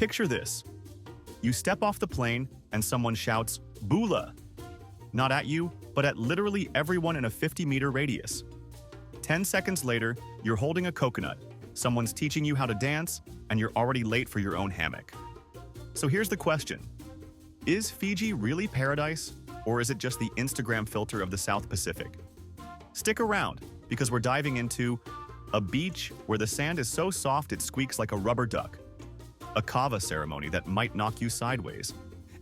Picture this. You step off the plane and someone shouts, "Bula!" Not at you, but at literally everyone in a 50-meter radius. 10 seconds later, you're holding a coconut, someone's teaching you how to dance, and you're already late for your own hammock. So here's the question. Is Fiji really paradise, or is it just the Instagram filter of the South Pacific? Stick around, because we're diving into a beach where the sand is so soft it squeaks like a rubber duck, a Kava ceremony that might knock you sideways,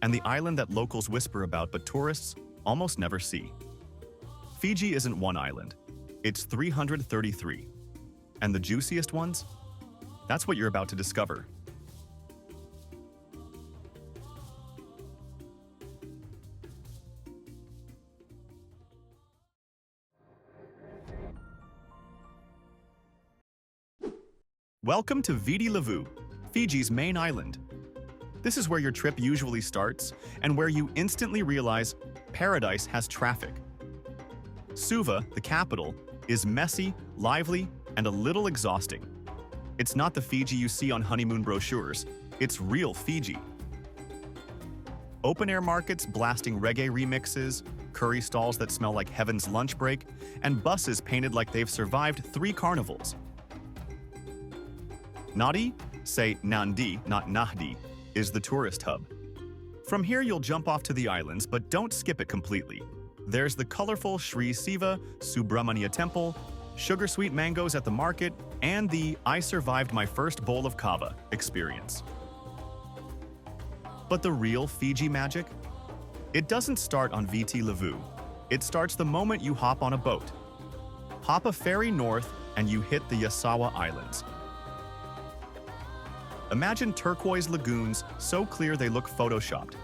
and the island that locals whisper about but tourists almost never see. Fiji isn't one island. It's 333. And the juiciest ones? That's what you're about to discover. Welcome to Viti Levu, Fiji's main island. This is where your trip usually starts and where you instantly realize paradise has traffic. Suva, the capital, is messy, lively, and a little exhausting. It's not the Fiji you see on honeymoon brochures, it's real Fiji. Open-air markets blasting reggae remixes, curry stalls that smell like heaven's lunch break, and buses painted like they've survived 3 carnivals. Nadi, say Nandi, not Nahdi, is the tourist hub. From here you'll jump off to the islands, but don't skip it completely. There's the colorful Sri Siva Subramania temple, sugar-sweet mangoes at the market, and the "I survived my first bowl of kava" experience. But the real Fiji magic? It doesn't start on Viti Levu. It starts the moment you hop on a boat. Hop a ferry north and you hit the Yasawa Islands. Imagine turquoise lagoons so clear they look photoshopped.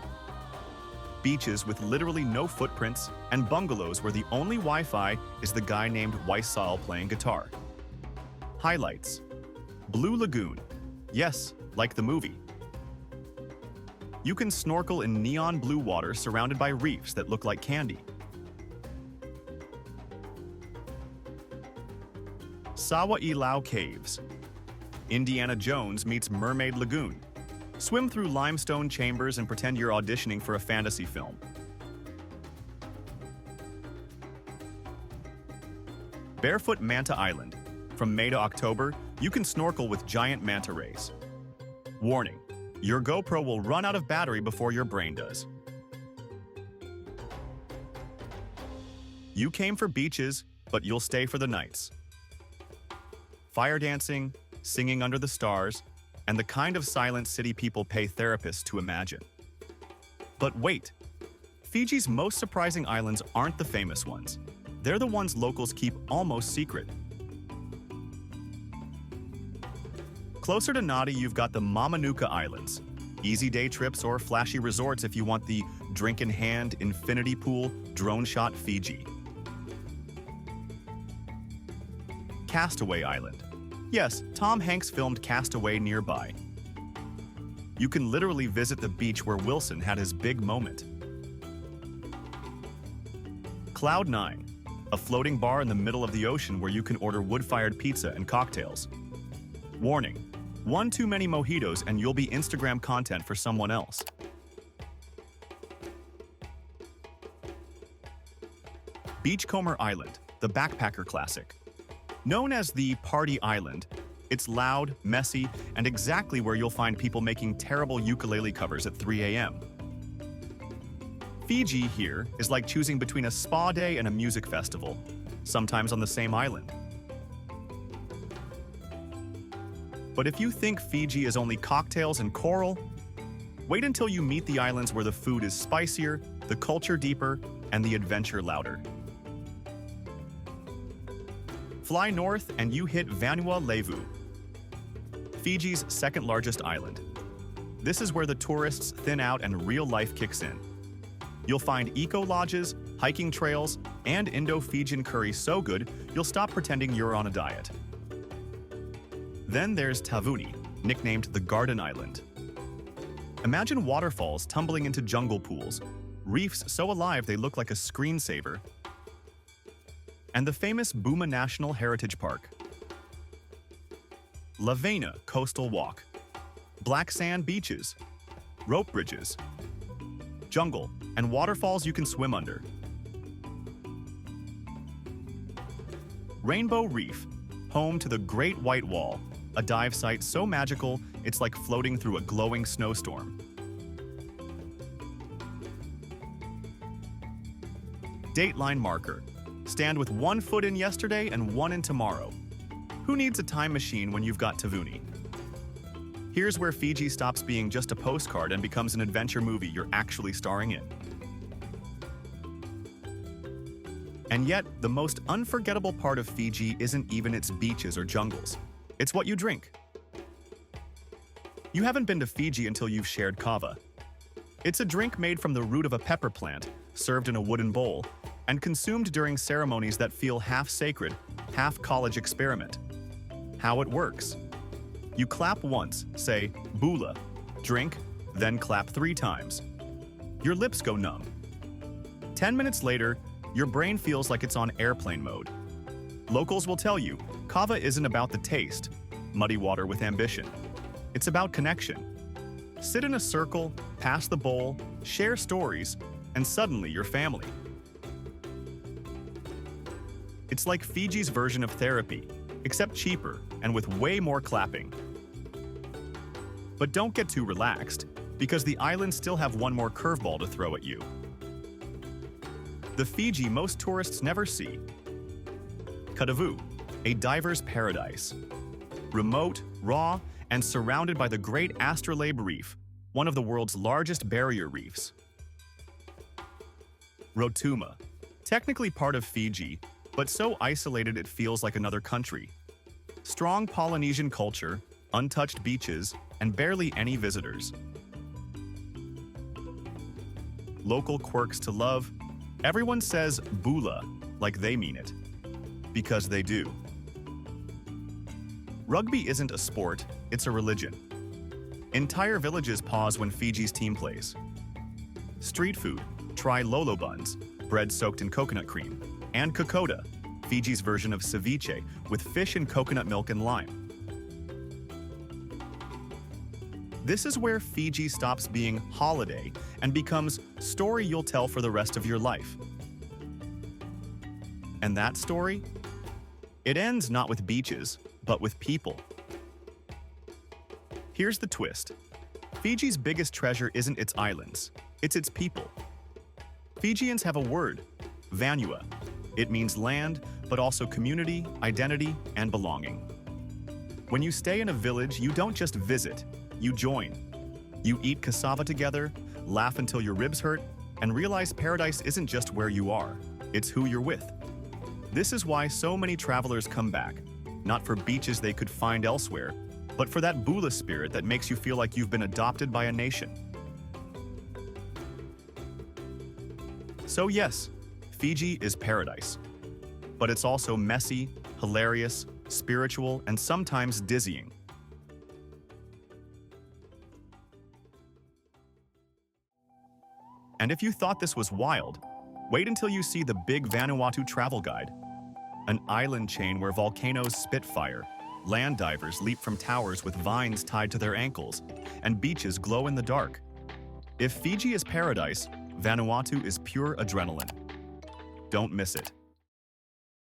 Beaches with literally no footprints, and bungalows where the only Wi-Fi is the guy named Yasawa playing guitar. Highlights: Blue Lagoon. Yes, like the movie. You can snorkel in neon blue water surrounded by reefs that look like candy. Sawa Ilau Caves. Indiana Jones meets Mermaid Lagoon. Swim through limestone chambers and pretend you're auditioning for a fantasy film. Barefoot Manta Island. From May to October, you can snorkel with giant manta rays. Warning: your GoPro will run out of battery before your brain does. You came for beaches, but you'll stay for the nights. Fire dancing, singing under the stars, and the kind of silent city people pay therapists to imagine. But wait, Fiji's most surprising islands aren't the famous ones. They're the ones locals keep almost secret. Closer to Nadi, you've got the Mamanuca Islands. Easy day trips or flashy resorts if you want the drink-in-hand, infinity pool, drone-shot Fiji. Castaway Island. Yes, Tom Hanks filmed Castaway nearby. You can literally visit the beach where Wilson had his big moment. Cloud 9, a floating bar in the middle of the ocean where you can order wood-fired pizza and cocktails. Warning: one too many mojitos and you'll be Instagram content for someone else. Beachcomber Island, the backpacker classic. Known as the Party Island, it's loud, messy, and exactly where you'll find people making terrible ukulele covers at 3 a.m. Fiji here is like choosing between a spa day and a music festival, sometimes on the same island. But if you think Fiji is only cocktails and coral, wait until you meet the islands where the food is spicier, the culture deeper, and the adventure louder. Fly north and you hit Vanua Levu, Fiji's second largest island. This is where the tourists thin out and real life kicks in. You'll find eco-lodges, hiking trails, and Indo-Fijian curry so good you'll stop pretending you're on a diet. Then there's Taveuni, nicknamed the Garden Island. Imagine waterfalls tumbling into jungle pools, reefs so alive they look like a screensaver, and the famous Bula National Heritage Park. Lavena Coastal Walk. black sand beaches, rope bridges, jungle, and waterfalls you can swim under. Rainbow Reef, home to the Great White Wall, a dive site so magical it's like floating through a glowing snowstorm. Dateline marker. Stand with 1 foot in yesterday and 1 in tomorrow. Who needs a time machine when you've got Taveuni? Here's where Fiji stops being just a postcard and becomes an adventure movie you're actually starring in. And yet, the most unforgettable part of Fiji isn't even its beaches or jungles. It's what you drink. You haven't been to Fiji until you've shared kava. It's a drink made from the root of a pepper plant, served in a wooden bowl, and consumed during ceremonies that feel half sacred, half college experiment. How it works. You clap once, say, Bula, drink, then clap 3 times. Your lips go numb. 10 minutes later, your brain feels like it's on airplane mode. Locals will tell you, kava isn't about the taste, muddy water with ambition. It's about connection. Sit in a circle, pass the bowl, share stories, and suddenly you're family. It's like Fiji's version of therapy, except cheaper and with way more clapping. But don't get too relaxed, because the islands still have one more curveball to throw at you. The Fiji most tourists never see. Kadavu, a diver's paradise. Remote, raw, and surrounded by the Great Astrolabe Reef, one of the world's largest barrier reefs. Rotuma, technically part of Fiji, but so isolated it feels like another country. Strong Polynesian culture, untouched beaches, and barely any visitors. Local quirks to love. Everyone says Bula like they mean it. Because they do. Rugby isn't a sport, it's a religion. Entire villages pause when Fiji's team plays. Street food, try lolo buns, bread soaked in coconut cream, and kokoda, Fiji's version of ceviche with fish and coconut milk and lime. This is where Fiji stops being holiday and becomes story you'll tell for the rest of your life. And that story? It ends not with beaches, but with people. Here's the twist. Fiji's biggest treasure isn't its islands, it's its people. Fijians have a word, Vanua. It means land, but also community, identity, and belonging. When you stay in a village, you don't just visit, you join. You eat cassava together, laugh until your ribs hurt, and realize paradise isn't just where you are, it's who you're with. This is why so many travelers come back, not for beaches they could find elsewhere, but for that Bula spirit that makes you feel like you've been adopted by a nation. So yes, Fiji is paradise. But it's also messy, hilarious, spiritual, and sometimes dizzying. And if you thought this was wild, wait until you see the Big Vanuatu Travel Guide. An island chain where volcanoes spit fire, land divers leap from towers with vines tied to their ankles, and beaches glow in the dark. If Fiji is paradise, Vanuatu is pure adrenaline. Don't miss it.